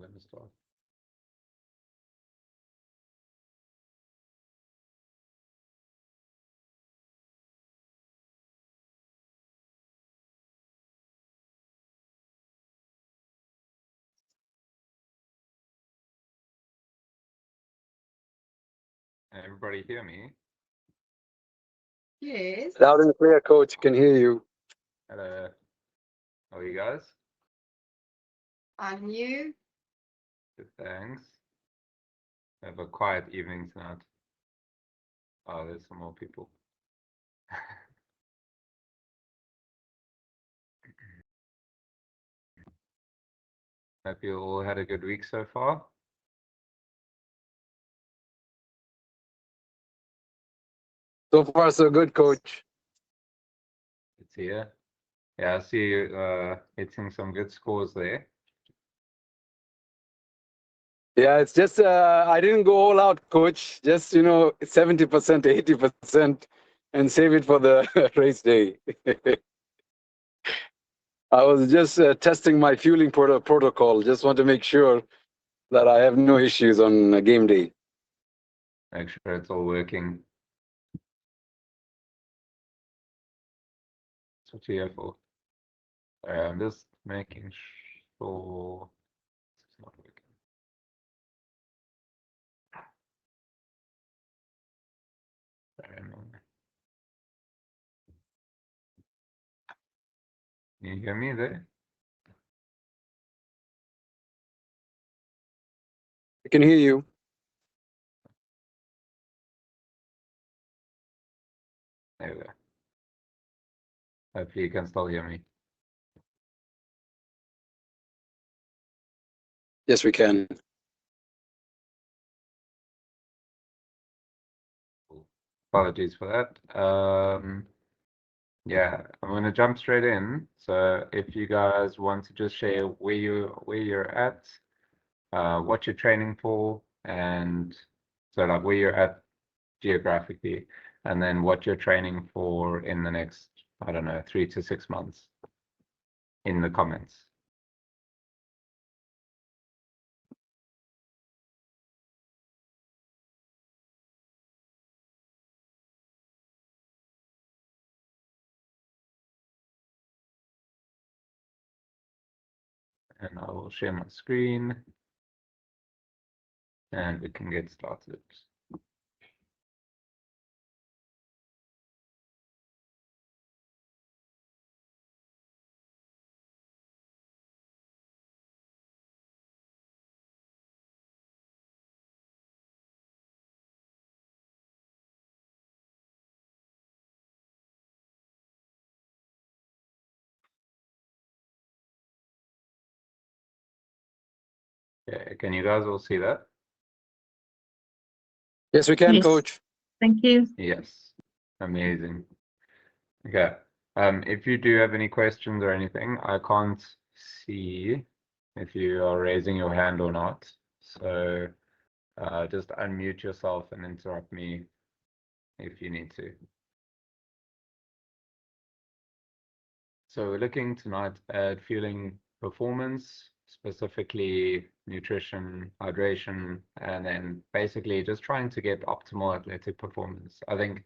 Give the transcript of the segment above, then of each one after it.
let me start. Everybody hear me? Yes. Loud and clear, coach. Can hear you. Hello. How are you guys? And you? Good, thanks. Have a quiet evening tonight. Oh, there's some more people. Hope you all had a good week so far. So far, so good, coach. It's here. Yeah, I see you hitting some good scores there. Yeah, it's just I didn't go all out, coach. Just 70%, 80%, and save it for the race day. I was just testing my fueling protocol. Just want to make sure that I have no issues on game day. Make sure it's all working. That's what you're here for. I'm just making sure it's not working. Can you hear me there? I can hear you. There we go. Hopefully you can still hear me. Yes, we can. Apologies for that. Yeah, I'm gonna jump straight in. So if you guys want to just share where you're at, what you're training for, and so like where you're at geographically, and then what you're training for in the next, I don't know, 3 to 6 months in the comments. And I will share my screen and we can get started. Okay, can you guys all see that? Yes, we can, Yes. coach. Thank you. Yes, amazing. Okay, if you do have any questions or anything, I can't see if you are raising your hand or not. So just unmute yourself and interrupt me if you need to. So we're looking tonight at fueling performance, specifically nutrition, hydration, and then basically just trying to get optimal athletic performance. I think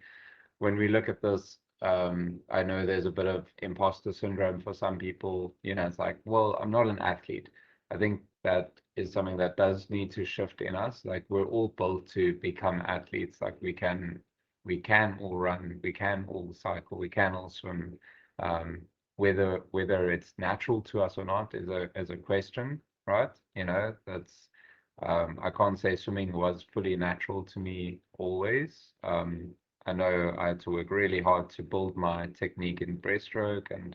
when we look at this, I know there's a bit of imposter syndrome for some people. It's like, well, I'm not an athlete. I think that is something that does need to shift in us. Like we're all built to become athletes. Like we can all run, we can all cycle, we can all swim. Whether it's natural to us or not is a question, right? That's I can't say swimming was fully natural to me always. I know I had to work really hard to build my technique in breaststroke, and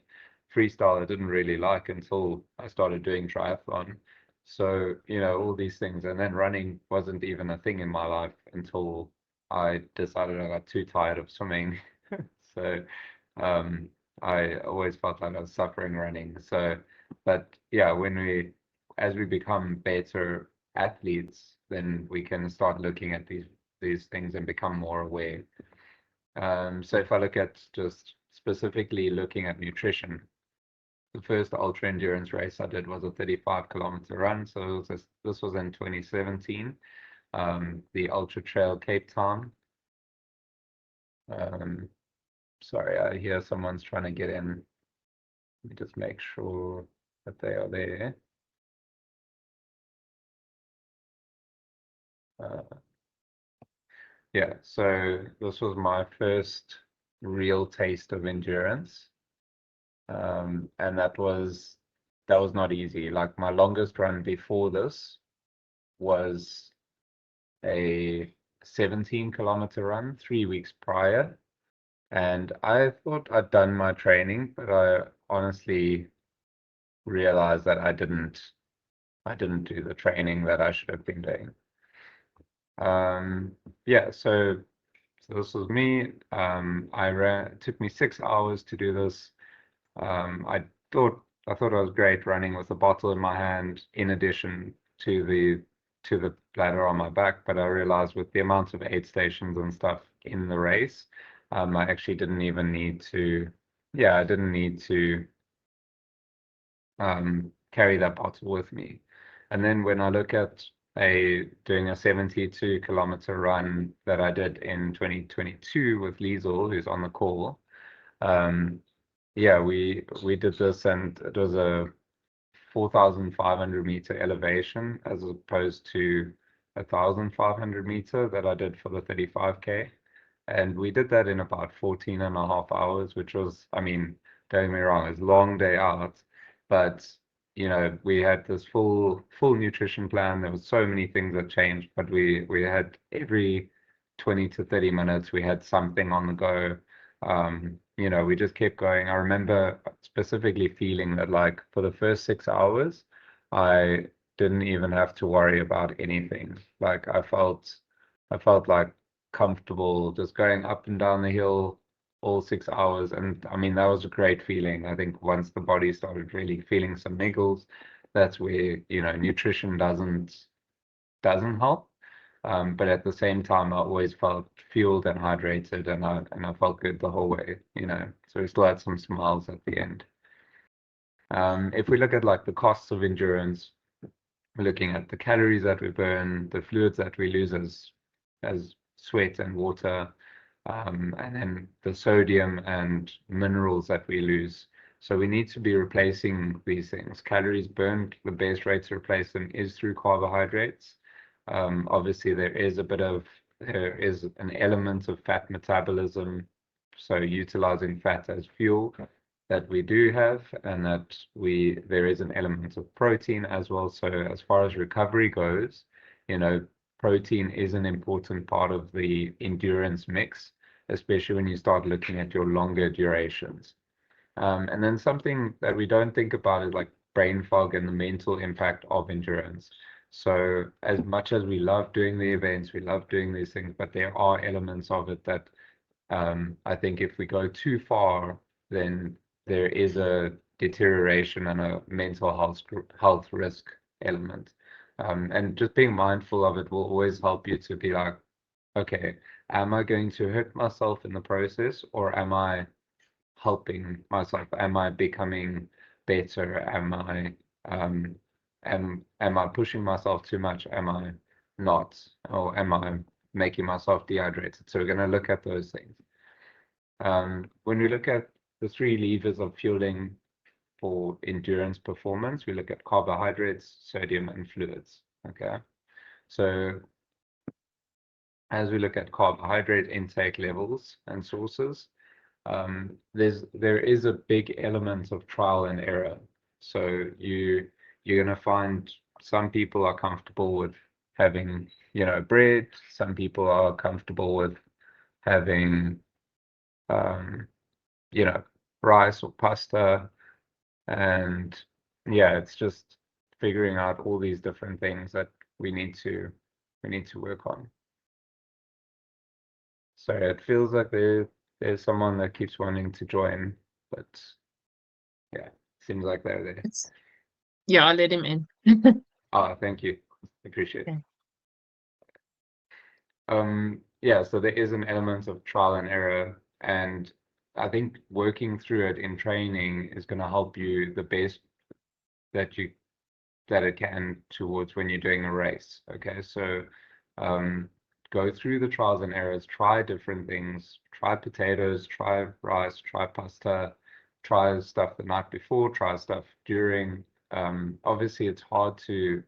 freestyle I didn't really like until I started doing triathlon. So, all these things. And then running wasn't even a thing in my life until I decided I got too tired of swimming. So, I always felt like I was suffering running. So, but yeah, as we become better athletes, then we can start looking at these things and become more aware. So if I look at just specifically looking at nutrition, the first ultra endurance race I did was a 35-kilometer run. So this was in 2017, the Ultra Trail Cape Town. Sorry, I hear someone's trying to get in. Let me just make sure that they are there. Yeah, so this was my first real taste of endurance. And that was not easy. Like my longest run before this was a 17-kilometer run 3 weeks prior. And I thought I'd done my training, but I honestly realized that I didn't do the training that I should have been doing. Yeah, so this was me. It took me 6 hours to do this. I thought I was great running with a bottle in my hand in addition to the bladder on my back, but I realized with the amount of aid stations and stuff in the race, I actually didn't even need to. Yeah, I didn't need to carry that bottle with me. And then when I look at doing a 72-kilometer run that I did in 2022 with Liesel, who's on the call, yeah, we did this, and it was a 4,500 meter elevation as opposed to 1,500 meter that I did for the 35K. And we did that in about 14 and a half hours, which was, I mean, don't get me wrong, it's a long day out, but you know, we had this full nutrition plan. There was so many things that changed, but we had every 20 to 30 minutes, we had something on the go. You know, we just kept going. I remember specifically feeling that like for the first 6 hours, I didn't even have to worry about anything. Like I felt like comfortable just going up and down the hill all 6 hours. And I mean, that was a great feeling. I think once the body started really feeling some niggles, that's where, you know, nutrition doesn't help. But at the same time, I always felt fueled and hydrated, and I felt good the whole way, you know. So we still had some smiles at the end. If we look at like the costs of endurance, we're looking at the calories that we burn, the fluids that we lose as sweat and water, and then the sodium and minerals that we lose. So we need to be replacing these things. Calories burned, the best way to replace them is through carbohydrates. Obviously, there is an element of fat metabolism, so utilizing fat as fuel that we do have, and that there is an element of protein as well. So as far as recovery goes, you know, protein is an important part of the endurance mix, especially when you start looking at your longer durations. And then something that we don't think about is like brain fog and the mental impact of endurance. So as much as we love doing the events, we love doing these things, but there are elements of it that I think if we go too far, then there is a deterioration and a mental health risk element. And just being mindful of it will always help you to be like, okay, am I going to hurt myself in the process, or am I helping myself? Am I becoming better? Am I pushing myself too much? Am I not? Or am I making myself dehydrated? So we're going to look at those things. When we look at the 3 levers of fueling for endurance performance, we look at carbohydrates, sodium, and fluids. Okay, so as we look at carbohydrate intake levels and sources, there is a big element of trial and error. So you're going to find some people are comfortable with having, you know, bread. Some people are comfortable with having, you know, rice or pasta. And yeah, it's just figuring out all these different things that we need to work on. So it feels like there's someone that keeps wanting to join, but yeah, seems like they're there. Yeah, I'll let him in. Thank you. Appreciate it. Okay. Yeah, so there is an element of trial and error, and I think working through it in training is going to help you the best that it can towards when you're doing a race. Okay, so go through the trials and errors, try different things, try potatoes, try rice, try pasta, try stuff the night before, try stuff during. Obviously, it's hard to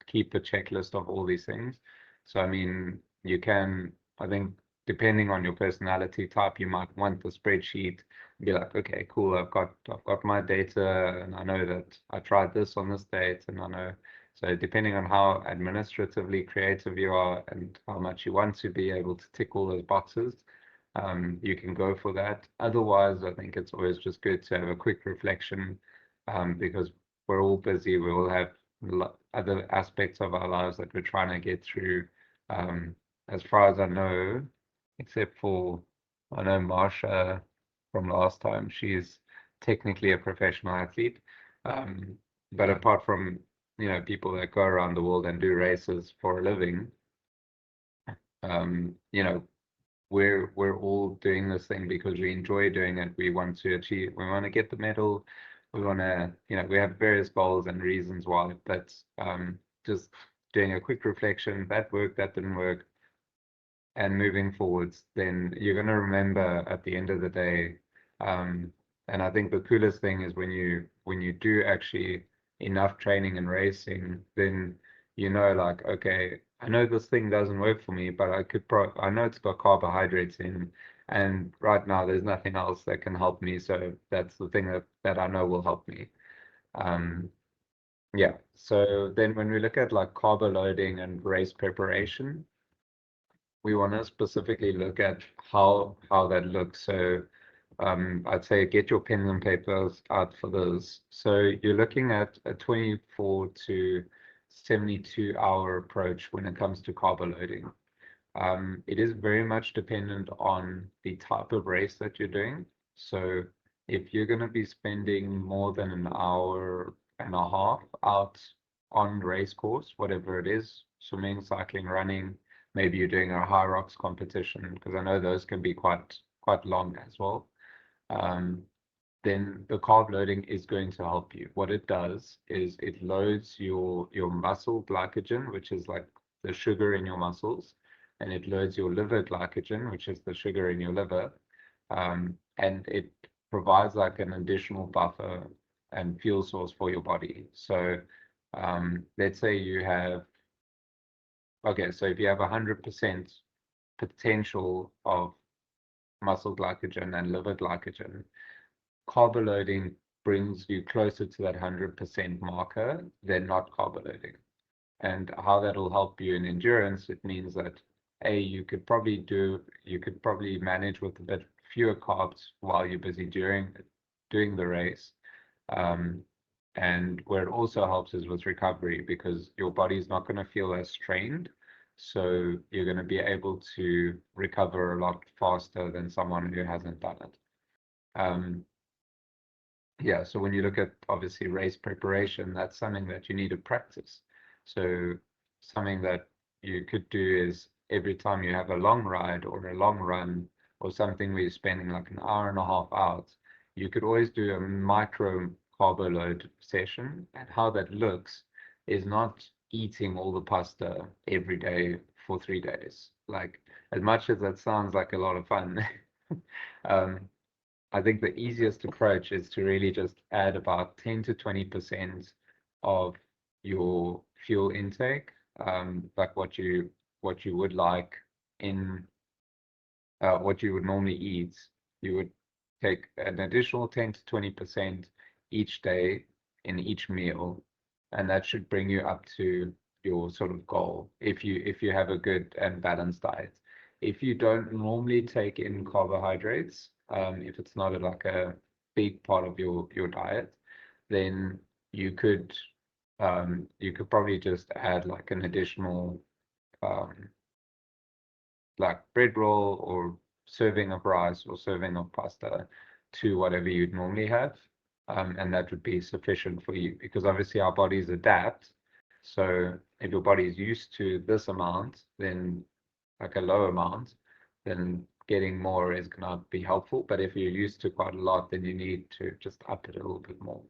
keep a checklist of all these things. So I mean, you can, I think, depending on your personality type, you might want the spreadsheet. Be like, okay, cool, I've got my data, and I know that I tried this on this date, and I know. So depending on how administratively creative you are and how much you want to be able to tick all those boxes, you can go for that. Otherwise, I think it's always just good to have a quick reflection, because we're all busy. We all have other aspects of our lives that we're trying to get through. As far as I know, except for, I know Marsha from last time, she's technically a professional athlete. But apart from, you know, people that go around the world and do races for a living, you know, we're all doing this thing because we enjoy doing it. We want to achieve, we want to get the medal, we want to, you know, we have various goals and reasons why. But just doing a quick reflection, that worked, that didn't work, and moving forwards, then you're going to remember at the end of the day. And I think the coolest thing is when you do actually enough training and racing, then you know, like, okay, I know this thing doesn't work for me, but I know it's got carbohydrates in, and right now there's nothing else that can help me. So that's the thing that I know will help me. Yeah. So then when we look at like carbo loading and race preparation, we want to specifically look at how that looks. So I'd say get your pens and papers out for those. So you're looking at a 24 to 72 hour approach when it comes to carbo loading. It is very much dependent on the type of race that you're doing. So if you're going to be spending more than an hour and a half out on race course, whatever it is, swimming, cycling, running, maybe you're doing a high rocks competition, because I know those can be quite long as well. Then the carb loading is going to help you. What it does is it loads your muscle glycogen, which is like the sugar in your muscles, and it loads your liver glycogen, which is the sugar in your liver, and it provides like an additional buffer and fuel source for your body. So let's say you have, okay, so if you have 100% potential of muscle glycogen and liver glycogen, carbo loading brings you closer to that 100% marker than not carbo loading. And how that'll help you in endurance, it means that you could probably manage with a bit fewer carbs while you're busy doing the race. And where it also helps is with recovery, because your body's not going to feel as strained. So you're going to be able to recover a lot faster than someone who hasn't done it. Yeah, so when you look at obviously race preparation, that's something that you need to practice. So something that you could do is every time you have a long ride or a long run or something where you're spending like an hour and a half out, you could always do a micro carbo load session. And how that looks is not eating all the pasta every day for 3 days. Like, as much as that sounds like a lot of fun, I think the easiest approach is to really just add about 10 to 20% of your fuel intake, like what you would like in what you would normally eat. You would take an additional 10 to 20% each day in each meal, and that should bring you up to your sort of goal if you have a good and balanced diet. If you don't normally take in carbohydrates, if it's not like a big part of your diet, then you could probably just add like an additional like bread roll or serving of rice or serving of pasta to whatever you'd normally have, and that would be sufficient for you, because obviously our bodies adapt. So if your body is used to this amount, then like a low amount, then getting more is going to be helpful. But if you're used to quite a lot, then you need to just up it a little bit more.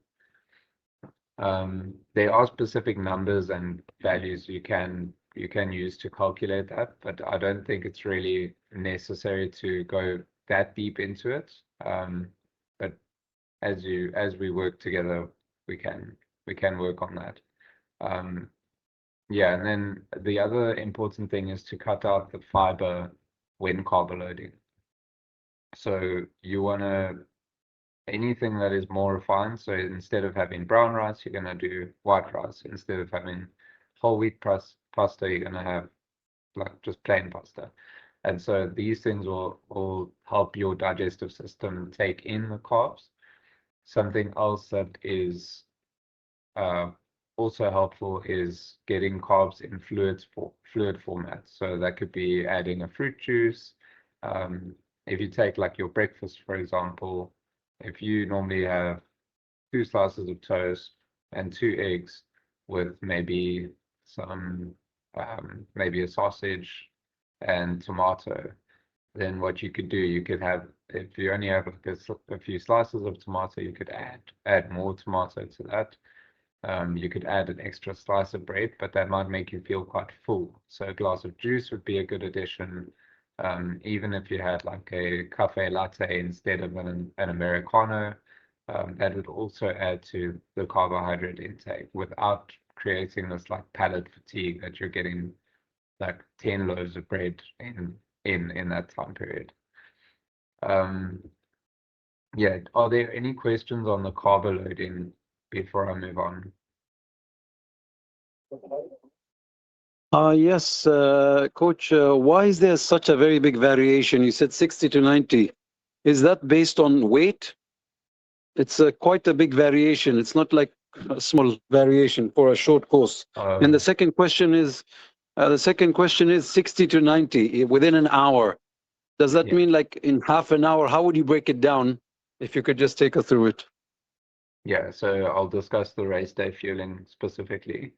There are specific numbers and values you can use to calculate that, but I don't think it's really necessary to go that deep into it. But as we work together, we can work on that. Yeah, and then the other important thing is to cut out the fiber when carbo loading. So you want to anything that is more refined. So instead of having brown rice, you're going to do white rice. Instead of having whole wheat pasta, you're going to have like just plain pasta. And so these things will help your digestive system take in the carbs. Something else that is also helpful is getting carbs in fluid format. So that could be adding a fruit juice. If you take like your breakfast, for example, if you normally have 2 slices of toast and 2 eggs with maybe some, maybe a sausage and tomato, then what you could do, you could have, if you only have like a few slices of tomato, you could add more tomato to that. You could add an extra slice of bread, but that might make you feel quite full. So a glass of juice would be a good addition. Even if you had like a cafe latte instead of an Americano, that would also add to the carbohydrate intake without creating this like palate fatigue that you're getting like 10 loaves of bread in that time period. Yeah, are there any questions on the carbo loading before I move on? Yes, Coach, why is there such a very big variation? You said 60 to 90. Is that based on weight? It's quite a big variation. It's not like a small variation for a short course. And the second question is 60 to 90 within an hour. Does that mean like in half an hour? How would you break it down? If you could just take us through it. Yeah, so I'll discuss the race day fueling specifically.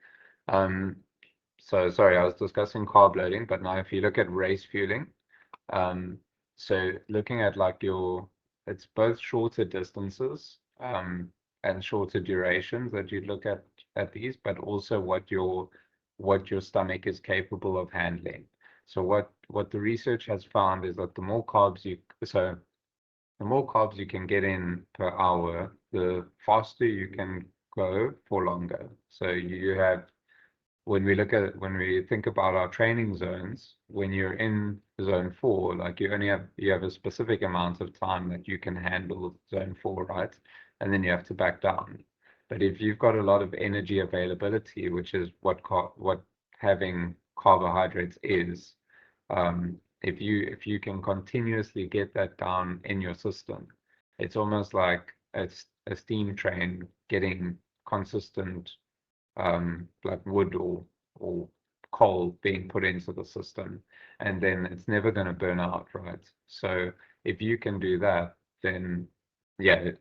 So sorry, I was discussing carb loading, but now if you look at race fueling, so looking at like it's both shorter distances and shorter durations that you look at these, but also what your stomach is capable of handling. So what the research has found is that the more carbs you can get in per hour, the faster you can go for longer. So you have, when we think about our training zones, when you're in zone 4, like you have a specific amount of time that you can handle zone 4, right? And then you have to back down. But if you've got a lot of energy availability, which is what having carbohydrates is, if you can continuously get that down in your system, it's almost like a steam train getting consistent like wood or coal being put into the system, and then it's never going to burn out, right? So if you can do that, then yeah,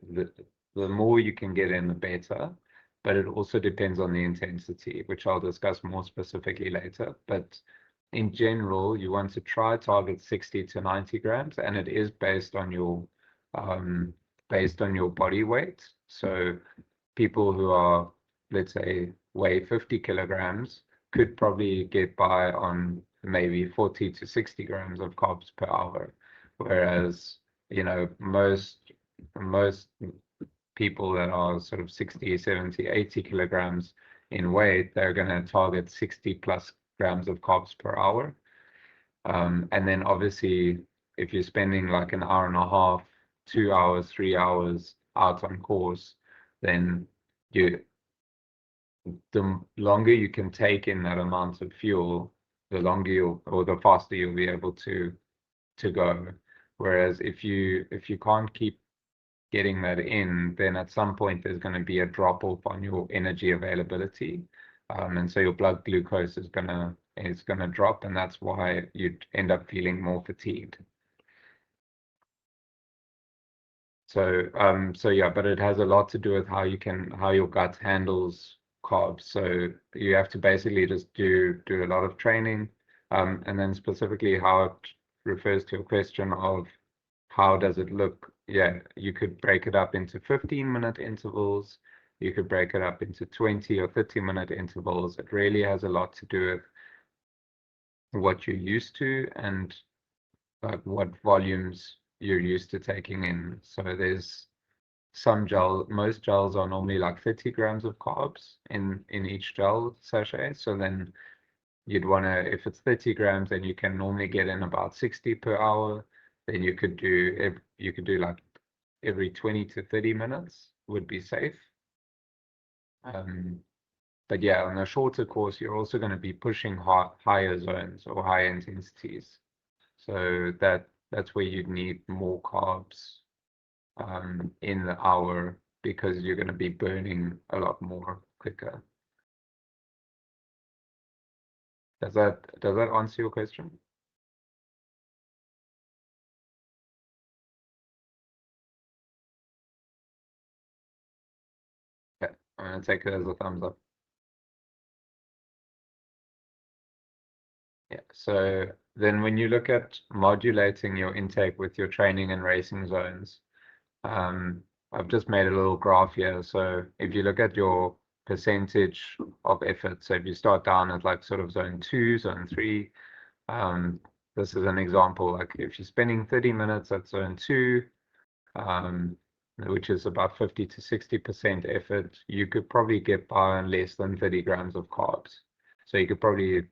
the more you can get in, the better. But it also depends on the intensity, which I'll discuss more specifically later. But in general, you want to try target 60 to 90 grams, and it is based on your body weight. So people who are, let's say, weigh 50 kilograms could probably get by on maybe 40 to 60 grams of carbs per hour, whereas most people that are sort of 60, 70, 80 kilograms in weight, they're going to target 60 plus grams of carbs per hour. And then obviously, if you're spending like an hour and a half, 2 hours, 3 hours out on course, then the longer you can take in that amount of fuel, the faster you'll be able to go. Whereas if you can't keep getting that in, then at some point there's going to be a drop off on your energy availability, and so your blood glucose is gonna drop, and that's why you'd end up feeling more fatigued. So yeah, but it has a lot to do with how your gut handles carbs. So you have to basically just do a lot of training, and then specifically how refers to a question of how does it look. Yeah, you could break it up into 15-minute intervals. You could break it up into 20 or 30-minute intervals. It really has a lot to do with what you're used to and like what volumes you're used to taking in. So there's most gels are normally like 30 grams of carbs in each gel sachet. So then you'd want to, if it's 30 grams, then you can normally get in about 60 per hour. Then you could do like every 20 to 30 minutes would be safe. But yeah, on a shorter course, you're also going to be pushing higher zones or higher intensities. So that's where you'd need more carbs in the hour, because you're going to be burning a lot more quicker. Does that answer your question? Yeah, I'm going to take it as a thumbs up. Yeah, so then when you look at modulating your intake with your training and racing zones, I've just made a little graph here. So if you look at your percentage of effort, so if you start down at like sort of zone 2, zone 3, this is an example. Like if you're spending 30 minutes at zone 2, which is about 50 to 60% effort, you could probably get by on less than 30 grams of carbs. So you could probably,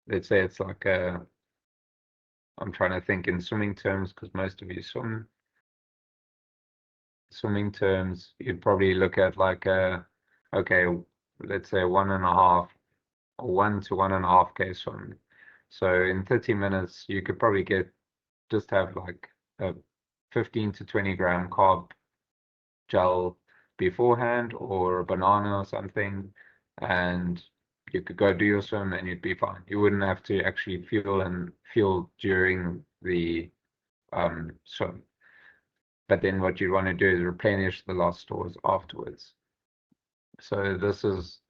let's say it's like I'm trying to think in swimming terms, because most of you swim. Swimming terms, you'd probably look at like okay, let's say 1.5 or 1 to 1.5K swim. So in 30 minutes, you could probably just have like a 15 to 20 gram carb gel beforehand, or a banana or something, and you could go do your swim and you'd be fine. You wouldn't have to actually fuel during the swim. But then what you want to do is replenish the lost stores afterwards. So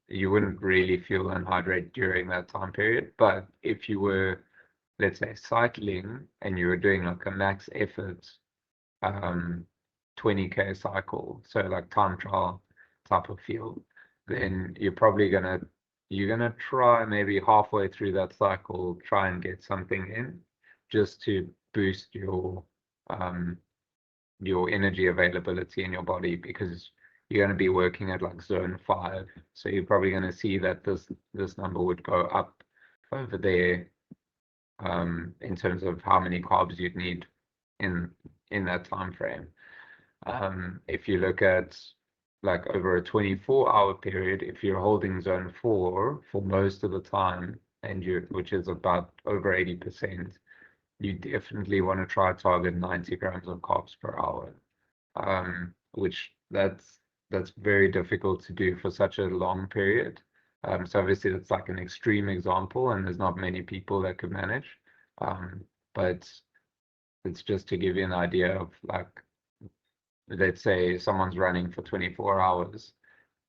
you wouldn't really fuel and hydrate during that time period. But if you were, let's say, cycling and you were doing like a max effort 20K cycle, so like time trial type of field, then you're gonna try maybe halfway through that cycle, try and get something in, just to boost your energy availability in your body, because you're going to be working at like zone 5. So you're probably going to see that this number would go up over there in terms of how many carbs you'd need in that time frame. If you look at like over a 24-hour period, if you're holding zone 4 for most of the time, which is about over 80%, you definitely want to try target 90 grams of carbs per hour, which that's very difficult to do for such a long period. So obviously that's like an extreme example, and there's not many people that could manage. But it's just to give you an idea of, like, let's say someone's running for 24 hours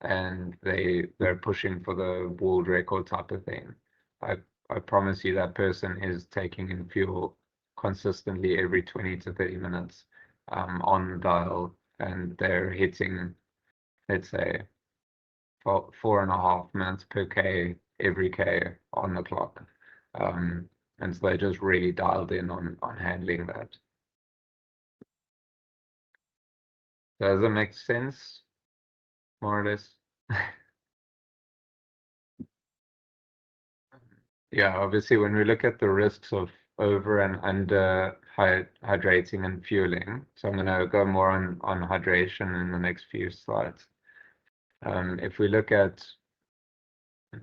and they're pushing for the world record type of thing. I promise you that person is taking in fuel consistently every 20 to 30 minutes on the dial, and they're hitting, let's say, 4.5 minutes per K every K on the clock. And so they're just really dialed in on handling that. Does it make sense, more or less? Yeah, obviously, when we look at the risks of over and under hydrating and fueling, so I'm going to go more on hydration in the next few slides. If we look at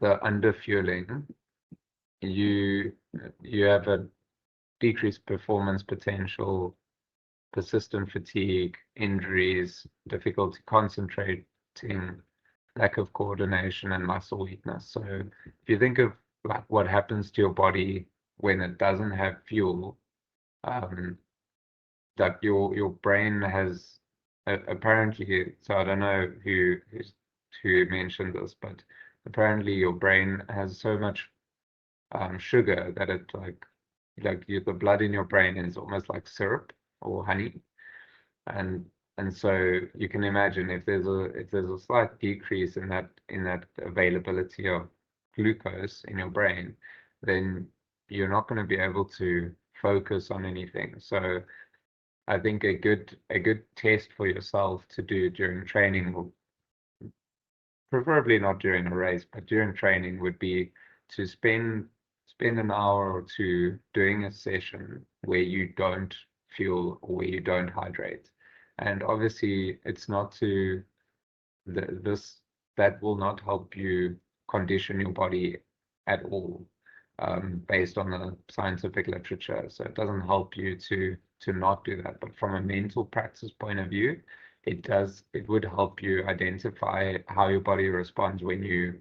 the under fueling, you have a decreased performance potential, persistent fatigue, injuries, difficulty concentrating, lack of coordination, and muscle weakness. So if you think of like what happens to your body when it doesn't have fuel, like your brain has apparently, so I don't know who mentioned this, but apparently your brain has so much sugar that it, like, like the blood in your brain is almost like syrup or honey, and so you can imagine if there's a slight decrease in that availability of glucose in your brain, then you're not going to be able to focus on anything. So I think a good test for yourself to do during training, will preferably not during a race, but during training, would be to spend an hour or two doing a session where you don't fuel or where you don't hydrate. And obviously it's not to that will not help you condition your body at all, based on the scientific literature. So it doesn't help you to not do that. But from a mental practice point of view, it would help you identify how your body responds when you,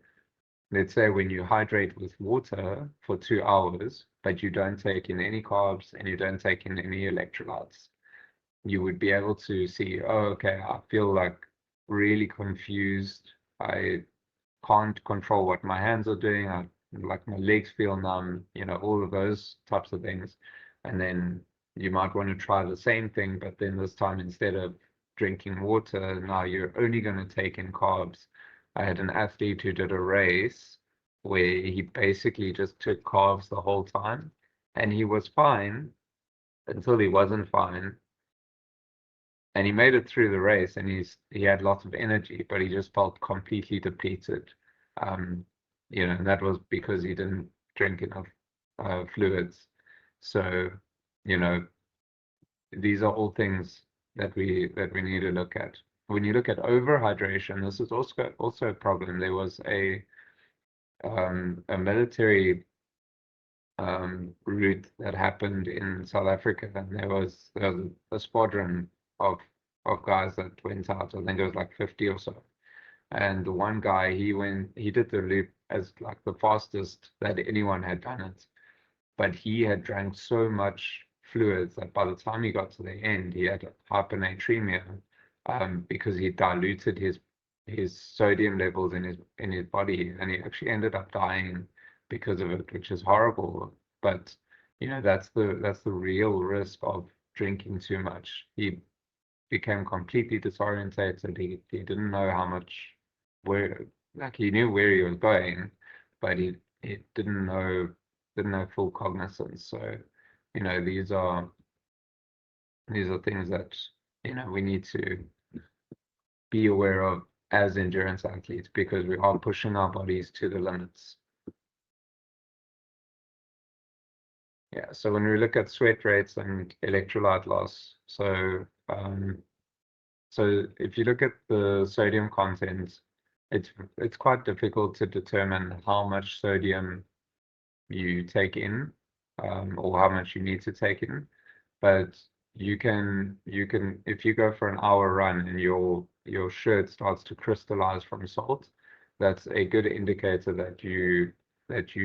let's say, when you hydrate with water for 2 hours, but you don't take in any carbs and you don't take in any electrolytes. You would be able to see, oh, okay, I feel like really confused. I can't control what my hands are doing. Like my legs feel numb, all of those types of things. And then you might want to try the same thing, but then this time, instead of drinking water, now you're only going to take in carbs. I had an athlete who did a race where he basically just took carbs the whole time, and he was fine until he wasn't fine. And he made it through the race, and he had lots of energy, but he just felt completely depleted. And that was because he didn't drink enough fluids. So, these are all things that we need to look at. When you look at overhydration, this is also a problem. There was a military route that happened in South Africa, and there was a squadron of guys that went out. I think it was like 50 or so. And the one guy, he did the loop as like the fastest that anyone had done it. But he had drank so much fluids that by the time he got to the end, he had hyponatremia, because he diluted his sodium levels in his body, and he actually ended up dying because of it, which is horrible. But that's the real risk of drinking too much. He became completely disorientated. He didn't know he knew where he was going, but he didn't know full cognizance. So these are things that we need to be aware of as endurance athletes, because we are pushing our bodies to the limits. Yeah, so when we look at sweat rates and electrolyte loss, so if you look at the sodium content, it's quite difficult to determine how much sodium you take in, or how much you need to take in. But you can if you go for an hour run and your shirt starts to crystallize from salt, that's a good indicator that you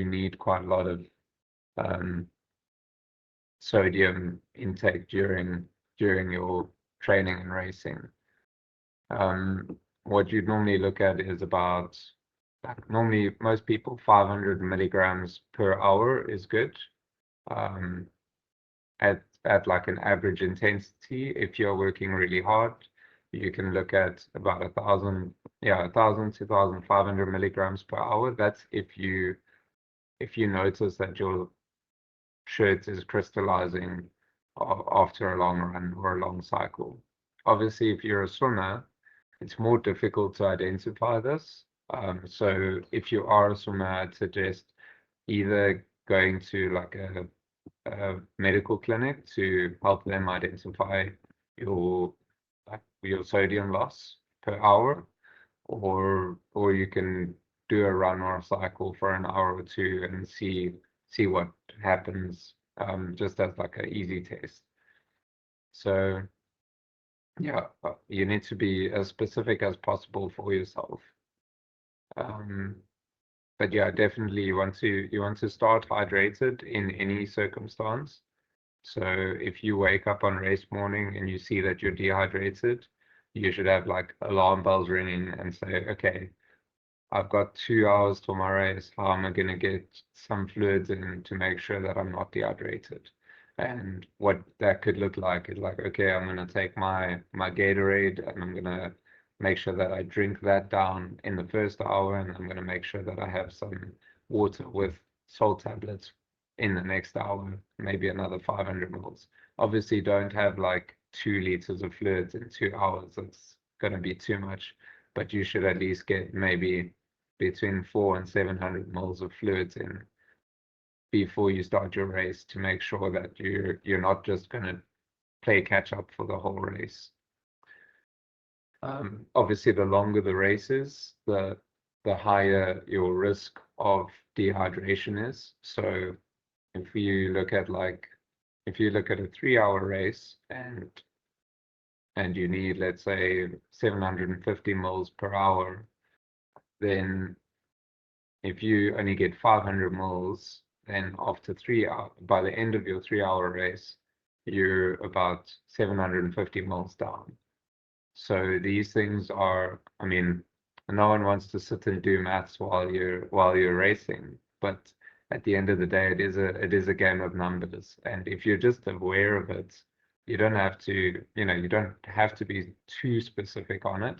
need quite a lot of sodium intake during your training and racing. What you'd normally look at is about, normally most people, 500 milligrams per hour is good. At like an average intensity, if you're working really hard, you can look at about 1,000 to 1,500 milligrams per hour. That's if you notice that your shirt is crystallizing after a long run or a long cycle. Obviously, if you're a swimmer, it's more difficult to identify this. So if you are a swimmer, I'd suggest either going to like a medical clinic to help them identify your sodium loss per hour, or you can do a run or a cycle for an hour or two and see what happens, just as like an easy test. So yeah, you need to be as specific as possible for yourself. But yeah, definitely you want to start hydrated in any circumstance. So if you wake up on race morning and you see that you're dehydrated, you should have like alarm bells ringing and say, okay, I've got 2 hours till my race. How am I going to get some fluids in to make sure that I'm not dehydrated? And what that could look like is like, okay, I'm going to take my Gatorade and I'm going to make sure that I drink that down in the first hour, and I'm going to make sure that I have some water with salt tablets in the next hour, maybe another 500 mils. Obviously, don't have like 2 liters of fluids in 2 hours. That's going to be too much, but you should at least get maybe between 400 and 700 mils of fluids in before you start your race, to make sure that you're not just going to play catch up for the whole race. Obviously, the longer the race is, the higher your risk of dehydration is. So if you look at a 3-hour race and you need, let's say, 750 mils per hour, then if you only get 500 mils, then after 3 hours, by the end of your 3-hour race, you're about 750 mils down. So these things are, I mean, no one wants to sit and do maths while you're racing, but at the end of the day, it is a game of numbers. And if you're just aware of it, you don't have to, you don't have to be too specific on it.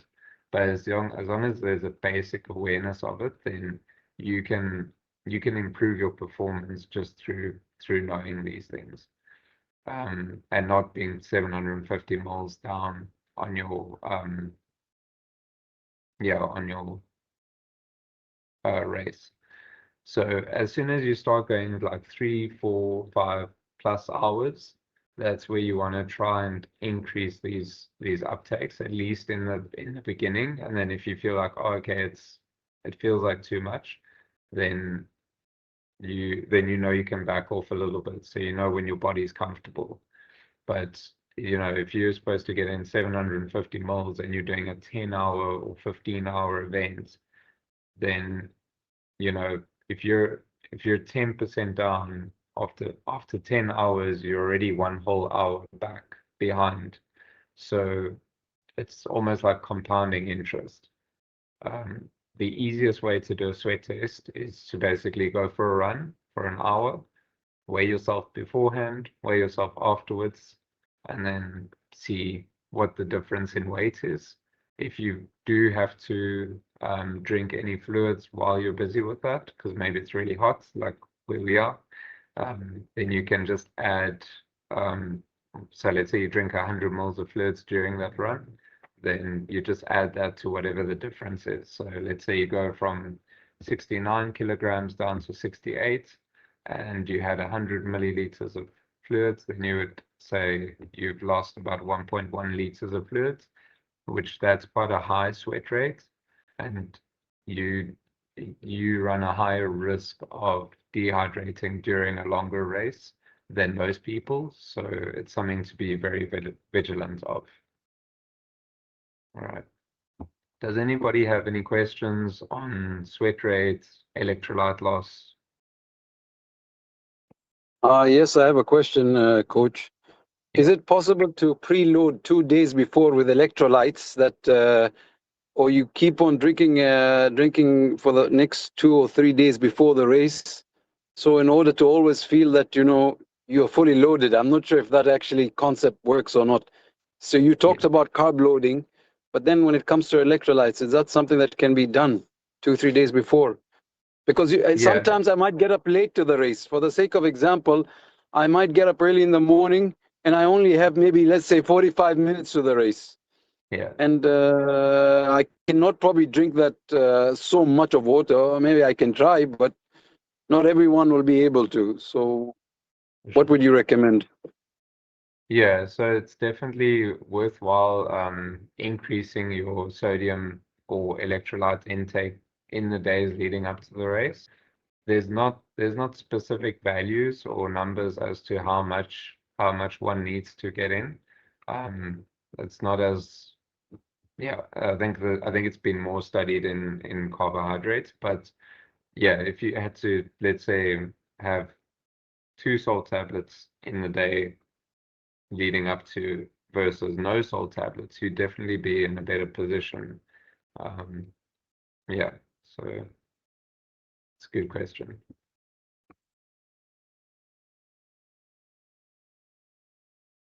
But as long as there's a basic awareness of it, then you can improve your performance just through knowing these things, and not being 750 miles down on your race. So as soon as you start going like 3, 4, 5 plus hours, that's where you want to try and increase these uptakes, at least in the beginning. And then if you feel like, oh, okay, it feels like too much, then you know you can back off a little bit, so you know when your body's comfortable. But if you're supposed to get in 750 mils and you're doing a 10-hour or 15-hour event, then if you're 10% down after 10 hours, you're already 1 whole hour back behind. So it's almost like compounding interest. The easiest way to do a sweat test is to basically go for a run for an hour, weigh yourself beforehand, weigh yourself afterwards, and then see what the difference in weight is. If you do have to drink any fluids while you're busy with that, because maybe it's really hot, like where we are, then you can just add, so let's say you drink 100 mils of fluids during that run, then you just add that to whatever the difference is. So let's say you go from 69 kilograms down to 68, and you had 100 milliliters of fluids, then you would say you've lost about 1.1 liters of fluids, which that's quite a high sweat rate, and you run a higher risk of dehydrating during a longer race than most people. So it's something to be very vigilant of. All right. Does anybody have any questions on sweat rates, electrolyte loss? Yes, I have a question, Coach. Is it possible to preload 2 days before with electrolytes that, or you keep on drinking for the next 2 or 3 days before the race? So in order to always feel that, you're fully loaded. I'm not sure if that actually concept works or not. So you talked about carb loading, but then when it comes to electrolytes, is that something that can be done 2, 3 days before? Because sometimes I might get up late to the race. For the sake of example, I might get up early in the morning and I only have maybe, let's say, 45 minutes to the race. Yeah. And I cannot probably drink that so much of water. Or maybe I can try, but not everyone will be able to. So what would you recommend? Yeah, so it's definitely worthwhile increasing your sodium or electrolyte intake in the days leading up to the race. There's not specific values or numbers as to how much one needs to get in. It's not as I think it's been more studied in carbohydrates, but yeah, if you had to, let's say, have 2 salt tablets in the day leading up to versus no salt tablets, you'd definitely be in a better position. So it's a good question.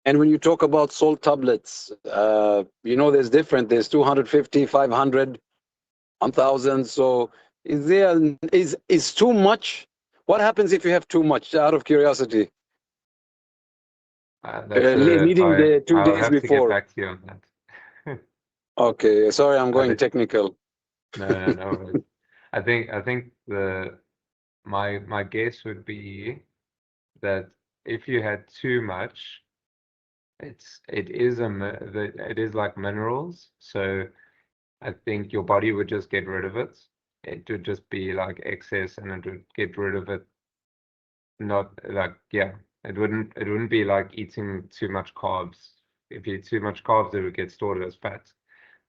And when you talk about salt tablets, you know, there's different. There's 250, 500, 1,000. So is too much? What happens if you have too much? Out of curiosity, needing the 2 I'll days have to get before. back to you on that. Okay, sorry, I'm going think- technical. No. I think my guess would be that if you had too much, it is like minerals. So I think your body would just get rid of it. It would just be like excess, and it would get rid of it. Not like, yeah, it wouldn't be like eating too much carbs. If you eat too much carbs, it would get stored as fat.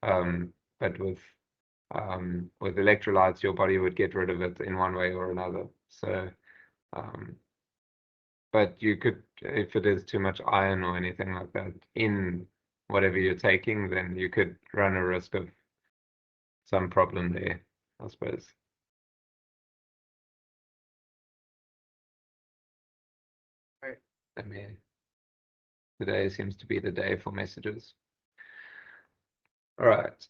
But with electrolytes, your body would get rid of it in one way or another. So, but you could, if it is too much iron or anything like that in whatever you're taking, then you could run a risk of some problem there, I suppose. Right. Today seems to be the day for messages. All right.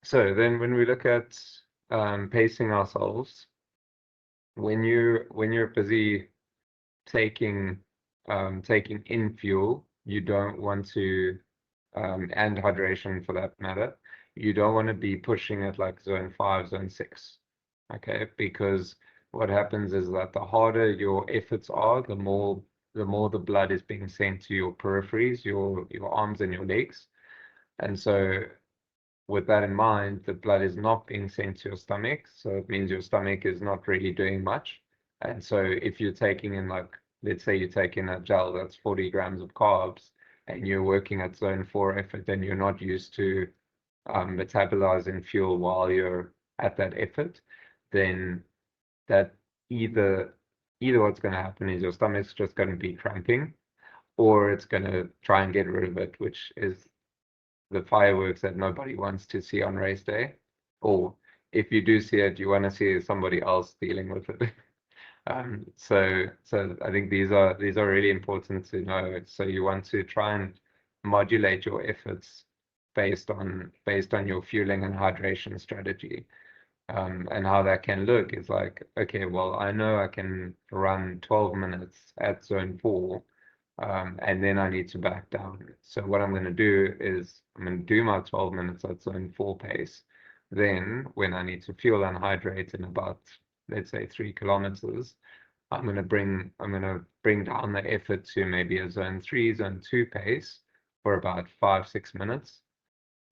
So then when we look at pacing ourselves, when you're busy taking in fuel, you don't want to and hydration for that matter, you don't want to be pushing it like zone 5, zone 6. Okay, because what happens is that the harder your efforts are, the more the blood is being sent to your peripheries, your arms and your legs. And so with that in mind, the blood is not being sent to your stomach, so it means your stomach is not really doing much. And so if you're taking in, like, let's say you take in a gel that's 40 grams of carbs, and you're working at zone 4 effort, and you're not used to metabolizing fuel while you're at that effort, then that either what's going to happen is your stomach's just going to be cramping, or it's going to try and get rid of it, which is the fireworks that nobody wants to see on race day. Or if you do see it, you want to see somebody else dealing with it. So I think these are really important to know. So you want to try and modulate your efforts based on your fueling and hydration strategy. And how that can look is like, okay, well, I know I can run 12 minutes at zone 4, and then I need to back down. So what I'm going to do is I'm going to do my 12 minutes at zone 4 pace. Then when I need to fuel and hydrate in about, let's say, 3 kilometers, I'm going to bring down the effort to maybe a zone 3, zone 2 pace for about 5-6 minutes.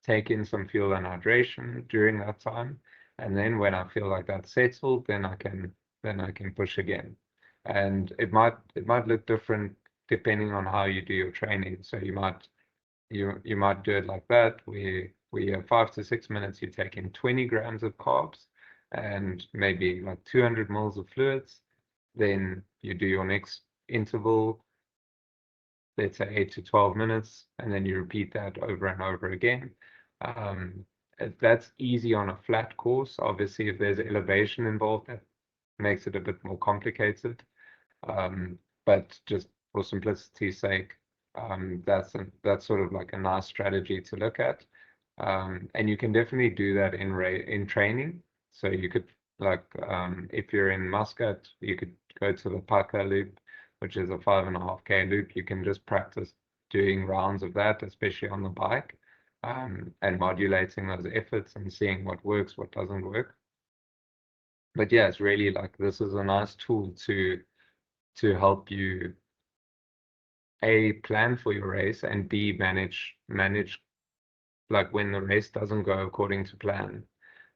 Take in some fuel and hydration during that time, and then when I feel like that's settled, then I can push again. And it might look different depending on how you do your training. So you might do it like that, where you have 5 to 6 minutes, you take in 20 grams of carbs and maybe like 200 mils of fluids. Then you do your next interval, let's say 8 to 12 minutes, and then you repeat that over and over again. That's easy on a flat course. Obviously, if there's elevation involved, that makes it a bit more complicated. But just for simplicity's sake, that's sort of like a nice strategy to look at. And you can definitely do that in training. So you could, like, if you're in Muscat, you could go to the Paka loop, which is a 5.5K loop. You can just practice doing rounds of that, especially on the bike, and modulating those efforts and seeing what works, what doesn't work. But yeah, it's really like, this is a nice tool to help you A, plan for your race, and B, manage like when the race doesn't go according to plan.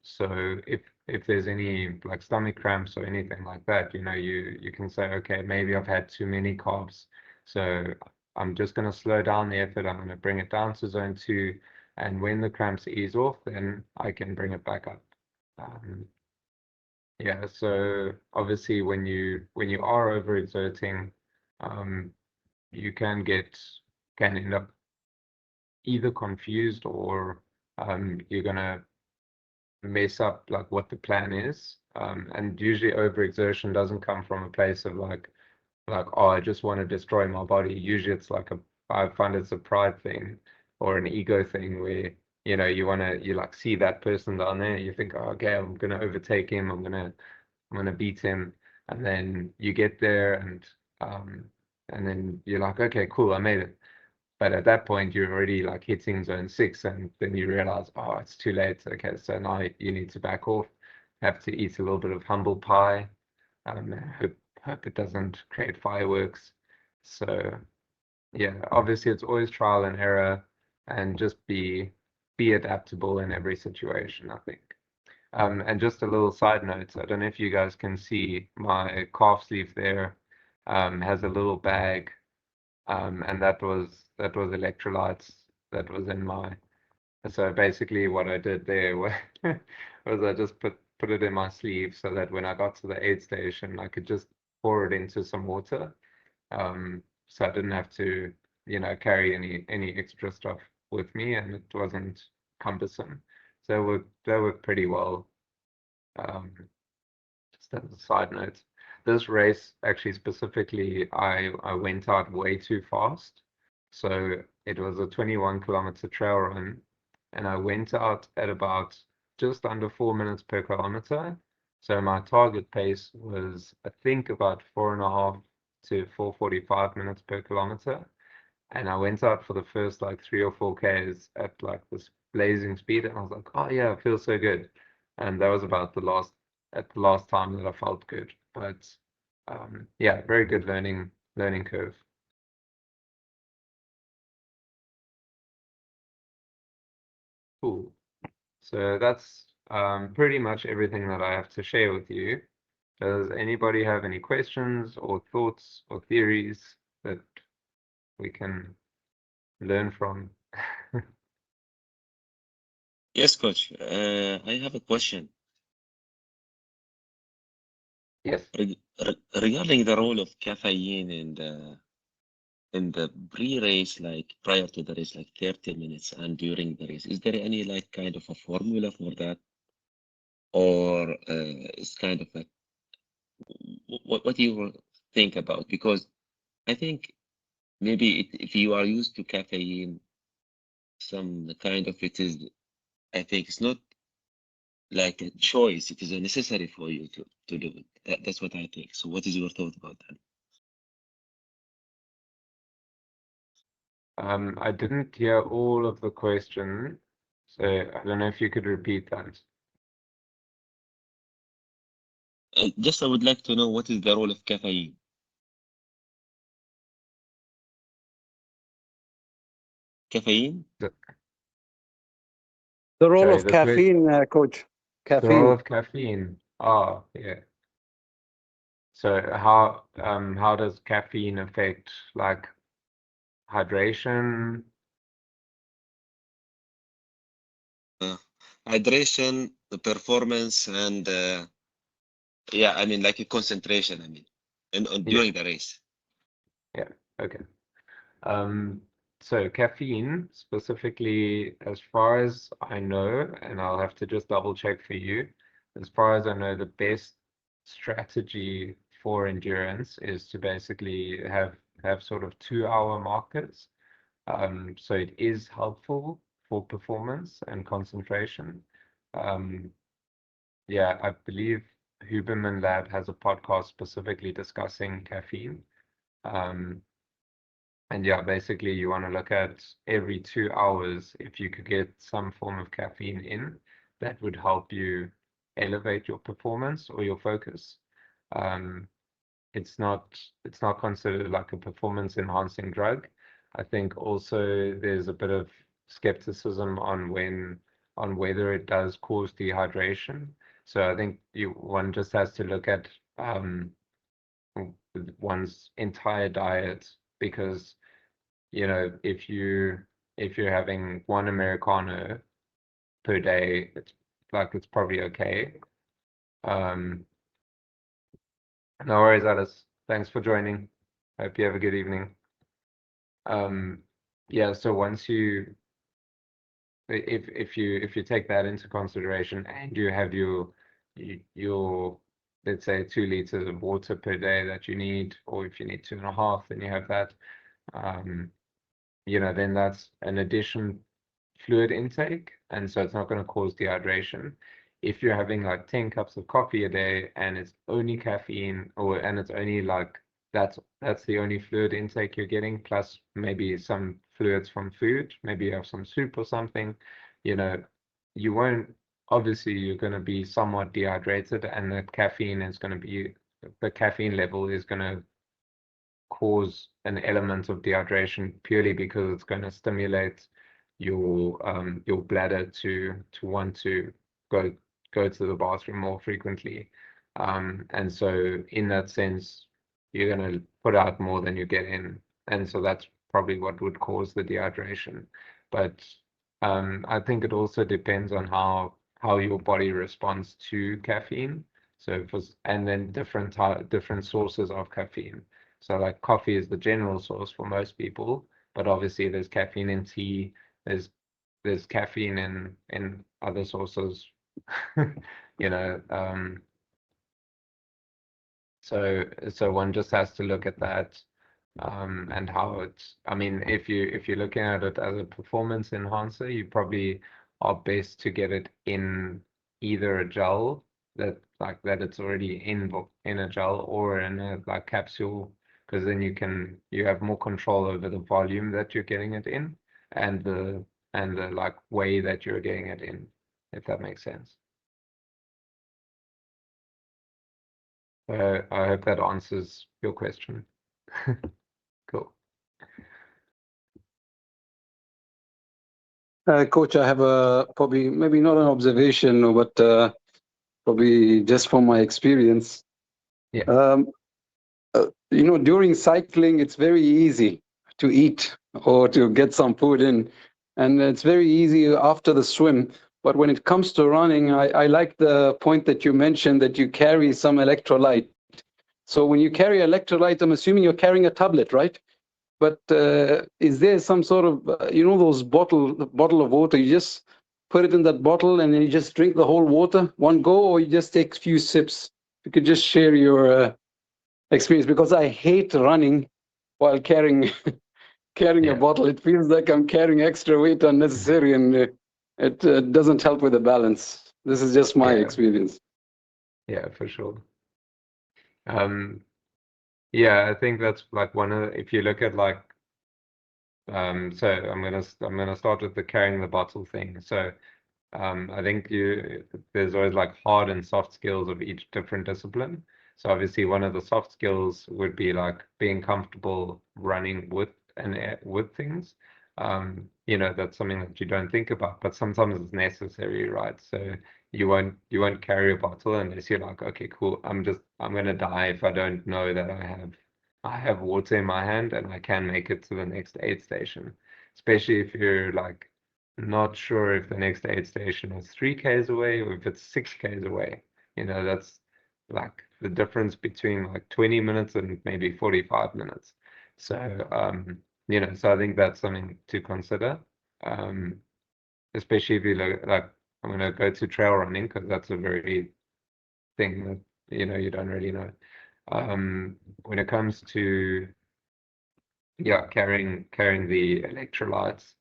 So if there's any like stomach cramps or anything like that, you can say, okay, maybe I've had too many carbs, so I'm just going to slow down the effort. I'm going to bring it down to zone 2, and when the cramps ease off, then I can bring it back up. Yeah, so obviously when you are overexerting, you can end up either confused, or you're gonna mess up like what the plan is. And usually overexertion doesn't come from a place of like, oh, I just want to destroy my body. Usually it's like I find it's a pride thing or an ego thing where, you know, you like see that person down there, you think, oh, okay, I'm gonna overtake him, I'm gonna beat him, and then you get there and then you're like, okay, cool, I made it. But at that point, you're already like hitting zone 6, and then you realize, oh, it's too late. Okay, so now you need to back off, have to eat a little bit of humble pie, hope it doesn't create fireworks. So yeah, obviously it's always trial and error, and just be adaptable in every situation, I think. And just a little side note, I don't know if you guys can see my calf sleeve there has a little bag, and that was electrolytes that was in my. So basically, what I did there was I just put it in my sleeve so that when I got to the aid station, I could just pour it into some water. So I didn't have to, you know, carry any extra stuff with me, and it wasn't cumbersome. So that worked pretty well. Just as a side note, this race actually specifically, I went out way too fast. So it was a 21-kilometer trail run, and I went out at about just under 4 minutes per kilometer. So my target pace was, I think, about 4.5 to 4:45 minutes per kilometer. And I went out for the first like 3 or 4 Ks at like this blazing speed, and I was like, oh yeah, it feels so good. And that was about the last time that I felt good. But yeah, very good learning curve. Cool. So that's pretty much everything that I have to share with you. Does anybody have any questions or thoughts or theories that we can learn from? Yes, coach. I have a question. Yes. Regarding the role of caffeine in the pre-race, like prior to the race, like 30 minutes, and during the race, is there any like kind of a formula for that, or it's kind of like what do you think about? Because I think maybe if you are used to caffeine, some kind of it is. I think it's not like a choice; it is a necessary for you to do it. That's what I think. So, what is your thought about that? I didn't hear all of the question, so I don't know if you could repeat that. Just I would like to know what is the role of caffeine. Caffeine? The role Sorry, of caffeine, coach. the role Caffeine. of caffeine. Oh, yeah. So how does caffeine affect like hydration? Hydration, the performance, and yeah, I mean like a concentration. I mean, and during the race. Yeah. Okay. So caffeine specifically, as far as I know, and I'll have to just double check for you, as far as I know, the best strategy for endurance is to basically have sort of 2-hour markers. So it is helpful for performance and concentration. Yeah, I believe Huberman Lab has a podcast specifically discussing caffeine. And yeah, basically you want to look at every 2 hours, if you could get some form of caffeine in, that would help you elevate your performance or your focus. It's not considered like a performance enhancing drug. I think also there's a bit of skepticism on whether it does cause dehydration. So I think one just has to look at one's entire diet, because you know, if you're having one Americano per day, it's probably okay. No worries, Alice. Thanks for joining. Hope you have a good evening. Yeah, so once you if you take that into consideration and you have your let's say 2 liters of water per day that you need, or if you need 2.5, then you have that. You know, then that's an addition fluid intake, and so it's not going to cause dehydration. If you're having like 10 cups of coffee a day and it's only caffeine, and it's only like that's the only fluid intake you're getting, plus maybe some fluids from food, maybe you have some soup or something, you know, you won't, obviously you're going to be somewhat dehydrated, and the caffeine level is going to cause an element of dehydration purely because it's going to stimulate your bladder to want to go to the bathroom more frequently, and so in that sense you're going to put out more than you get in, and so that's probably what would cause the dehydration. But I think it also depends on how your body responds to caffeine. So and then different sources of caffeine. So like coffee is the general source for most people, but obviously there's caffeine in tea, there's caffeine in other sources, you know. So one just has to look at that, and how it's. I mean, if you're looking at it as a performance enhancer, you probably are best to get it in either a gel that it's already in a gel, or in a like capsule, because then you have more control over the volume that you're getting it in, and the like way that you're getting it in, if that makes sense. I hope that answers your question. Cool. Coach, I have probably maybe not an observation, but probably just from my experience. Yeah. You know, during cycling, it's very easy to eat or to get some food in, and it's very easy after the swim. But when it comes to running, I like the point that you mentioned that you carry some electrolyte. So when you carry electrolyte, I'm assuming you're carrying a tablet, right? But is there some sort of, you know, those bottle of water, you just put it in that bottle and then you just drink the whole water one go, or you just take a few sips? You could just share your experience, because I hate running while carrying a bottle. It feels like I'm carrying extra weight unnecessary, and it doesn't help with the balance. This is just my experience. Yeah, for sure. Yeah, I think that's like if you look at like, so I'm gonna start with the carrying the bottle thing. So I think there's always like hard and soft skills of each different discipline. So obviously one of the soft skills would be like being comfortable running with things. You know, that's something that you don't think about, but sometimes it's necessary, right? So you won't carry a bottle unless you're like, okay, cool, I'm gonna die if I don't know that I have water in my hand and I can make it to the next aid station. Especially if you're like not sure if the next aid station is 3 k's away or if it's 6 k's away. You know, that's like the difference between like 20 minutes and maybe 45 minutes. So you know, so I think that's something to consider. Especially if you look like, I'm gonna go to trail running because that's a very thing that, you know, you don't really know. When it comes to carrying the electrolytes,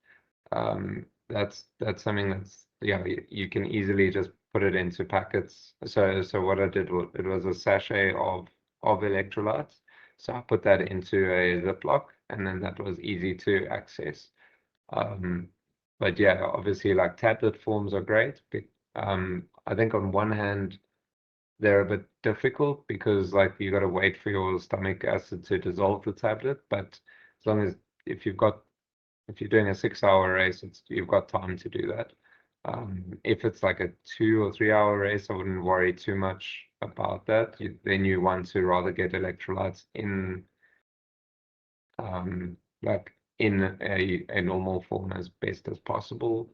that's something that's, you can easily just put it into packets. So what I did was, it was a sachet of electrolytes, so I put that into a Ziploc, and then that was easy to access. But yeah, obviously like tablet forms are great, but I think on one hand they're a bit difficult because like you got to wait for your stomach acid to dissolve the tablet. But as long as if you're doing a 6-hour race, you've got time to do that. If it's like a 2 or 3 hour race, I wouldn't worry too much about that. Then you want to rather get electrolytes in like in a normal form as best as possible.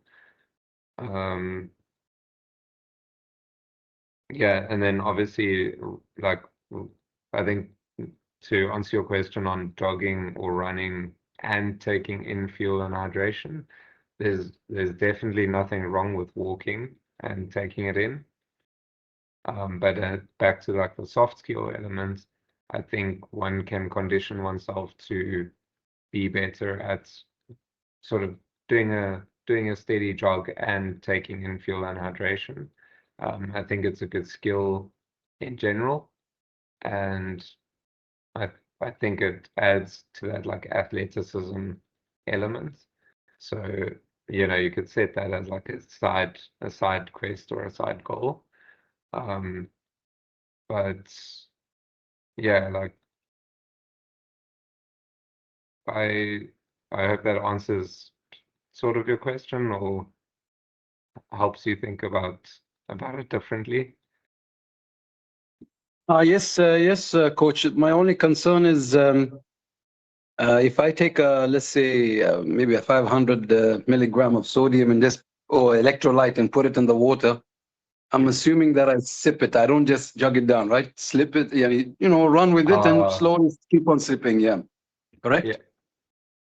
Yeah, and then obviously, like, I think to answer your question on jogging or running and taking in fuel and hydration, there's definitely nothing wrong with walking and taking it in. But back to like the soft skill element, I think one can condition oneself to be better at sort of doing a steady jog and taking in fuel and hydration. I think it's a good skill in general, and I think it adds to that like athleticism element. So, you know, you could set that as like a side quest or a side goal. But yeah, like I hope that answers sort of your question or helps you think about it differently. Yes, coach. My only concern is if I take let's say maybe a 500 milligram of sodium and just or electrolyte and put it in the water, I'm assuming that I sip it. I don't just jug it down, right? Slip it, yeah, you know, run with it and slowly keep on sipping. Yeah, correct. Yeah.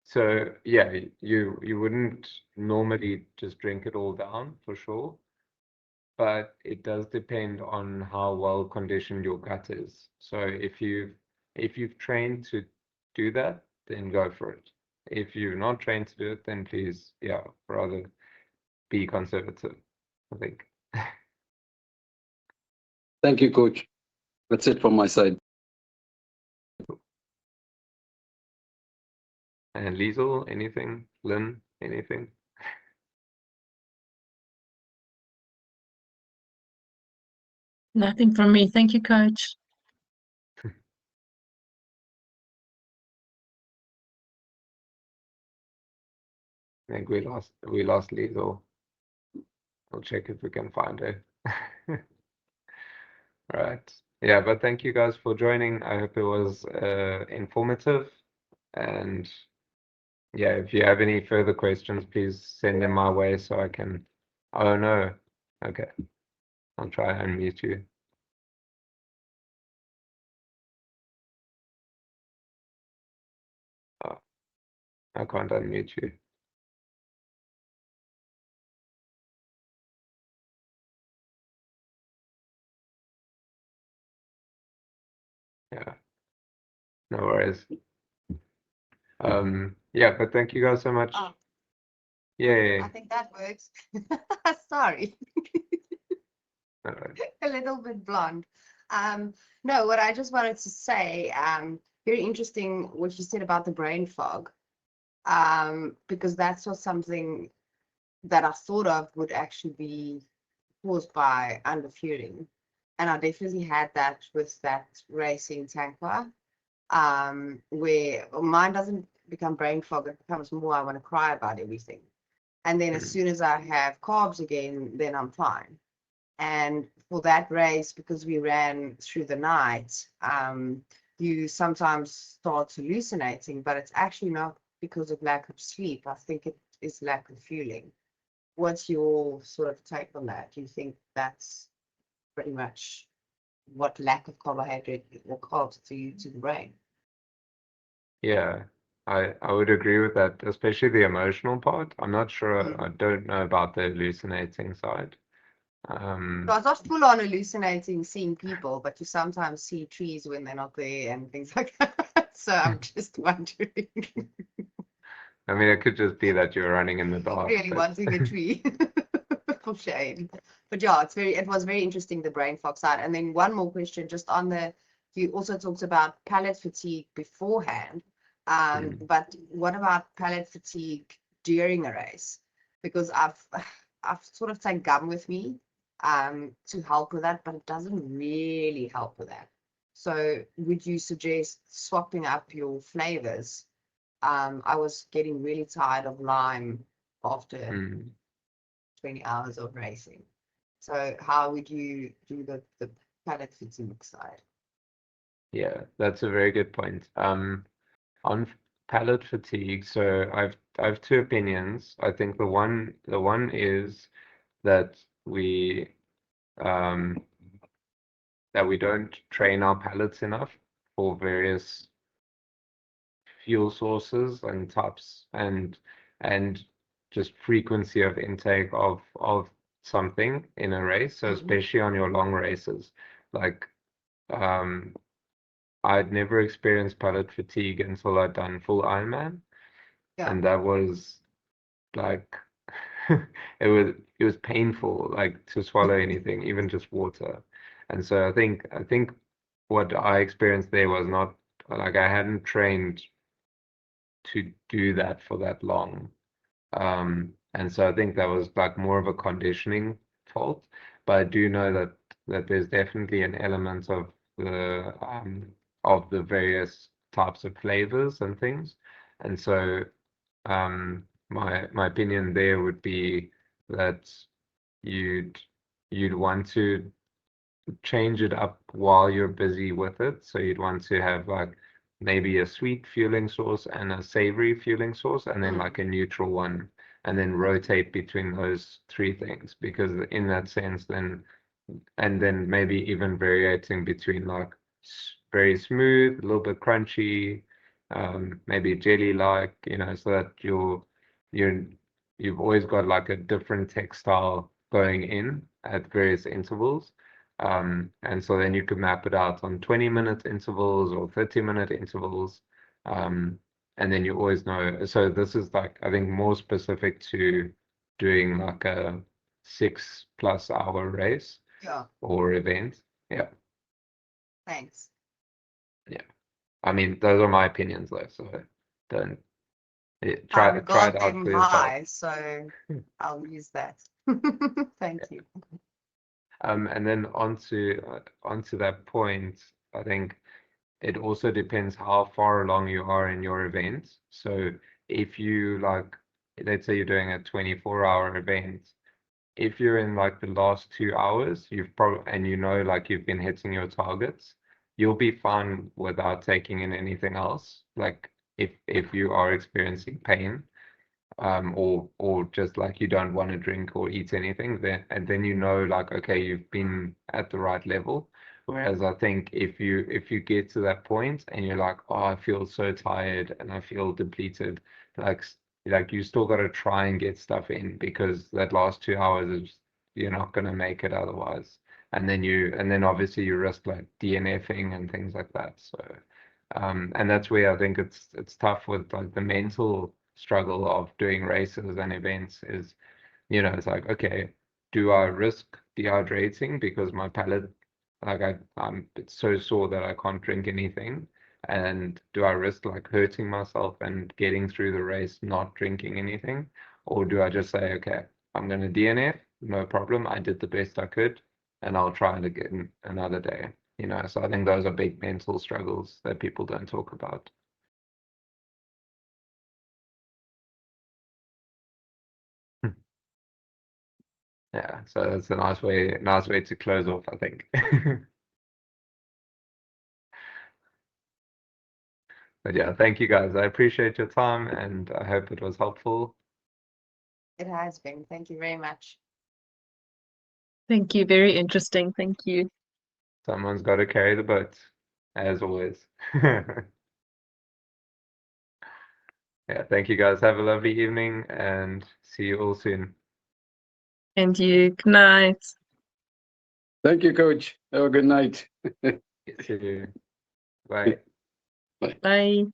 So yeah, you wouldn't normally just drink it all down for sure, but it does depend on how well conditioned your gut is. So if you've trained to do that, then go for it. If you're not trained to do it, then please, yeah, rather be conservative, I think. Thank you, coach. That's it from my side. And Liesel, anything? Lynn, anything? Nothing from me. Thank you, coach. I think we lost Liesel. We'll check if we can find her. Right. Yeah, but thank you guys for joining. I hope it was informative. And yeah, if you have any further questions, please send them my way so I can. Oh no. Okay. I'll try and unmute you. Oh, I can't unmute you. Yeah. No worries. Yeah, but thank you guys so much. Oh, Yay. I think that works. Sorry, All right. a little bit blonde. No, what I just wanted to say, very interesting what you said about the brain fog, because that's not something that I thought of would actually be caused by underfueling. And I definitely had that with that racing tanker, where mine doesn't become brain fog, it becomes more I want to cry about everything. And then as soon as I have carbs again, then I'm fine. And for that race, because we ran through the night, you sometimes start hallucinating, but it's actually not because of lack of sleep. I think it is lack of fueling. What's your sort of take on that? Do you think that's pretty much what lack of carbohydrate or carbs do to the brain? Yeah, I would agree with that, especially the emotional part. I'm not sure. I don't know about the hallucinating side. So it's not full on hallucinating seeing people, but you sometimes see trees when they're not there and things like that. So I'm just wondering. I mean, it could just be that you're running in the dark. Really but- wanting a tree for shade. But yeah, it was very interesting, the brain fog side. And then one more question, just on you also talked about palate fatigue beforehand. But what about palate fatigue during a race? Because I've sort of taken gum with me to help with that, but it doesn't really help with that. So would you suggest swapping up your flavors? I was getting really tired of lime after 20 hours of racing. So how would you do the palate fatigue side? Yeah, that's a very good point. On palate fatigue, so I have two opinions. I think the one is that we don't train our palates enough for various fuel sources and types and just frequency of intake of something in a race. So especially on your long races, like I'd never experienced pellet fatigue until I'd done full Ironman, and that was like it was painful, like to swallow anything, even just water. And so I think what I experienced there was not like I hadn't trained to do that for that long. And so I think that was like more of a conditioning fault. But I do know that there's definitely an element of the various types of flavors and things. And so my opinion there would be that you'd want to change it up while you're busy with it. So you'd want to have like maybe a sweet fueling source and a savory fueling source, and then like a neutral one, and then rotate between those three things, because in that sense then maybe even variating between like very smooth, a little bit crunchy, maybe jelly like, so that you've always got like a different textile going in at various intervals. And so then you could map it out on 20-minute intervals or 30-minute intervals. And then you always know. So this is like, I think, more specific to doing like a 6+ hour race or event. Yeah. Thanks. Yeah. I mean, those are my opinions though. So don't I try it regard out them for yourself. high, so I'll use that. Thank you. And then onto that point, I think it also depends how far along you are in your event. So if you like, let's say you're doing a 24-hour event, if you're in like the last 2 hours, you've probably, and like you've been hitting your targets, you'll be fine without taking in anything else. Like if you are experiencing pain, or just like you don't want to drink or eat anything, then like, okay, you've been at the right level. Whereas I think if you get to that point and you're like, oh, I feel so tired and I feel depleted, like you still got to try and get stuff in, because that last 2 hours is, you're not going to make it otherwise. And then obviously you risk like DNFing and things like that. So and that's where I think it's tough with like the mental struggle of doing races and events is, it's like, okay, do I risk dehydrating because my palate, like I'm it's so sore that I can't drink anything? And do I risk like hurting myself and getting through the race not drinking anything? Or do I just say, okay, I'm going to DNF, no problem, I did the best I could, and I'll try it again another day. So I think those are big mental struggles that people don't talk about. Yeah, so that's a nice way to close off, I think. But yeah, thank you guys. I appreciate your time and I hope it was helpful. It has been. Thank you very much. Thank you. Very interesting. Thank you. Someone's got to carry the boat, as always. Yeah, thank you guys. Have a lovely evening and see you all soon. And you. Good night. Thank you, Coach. Have a good night. See you. Bye. Bye.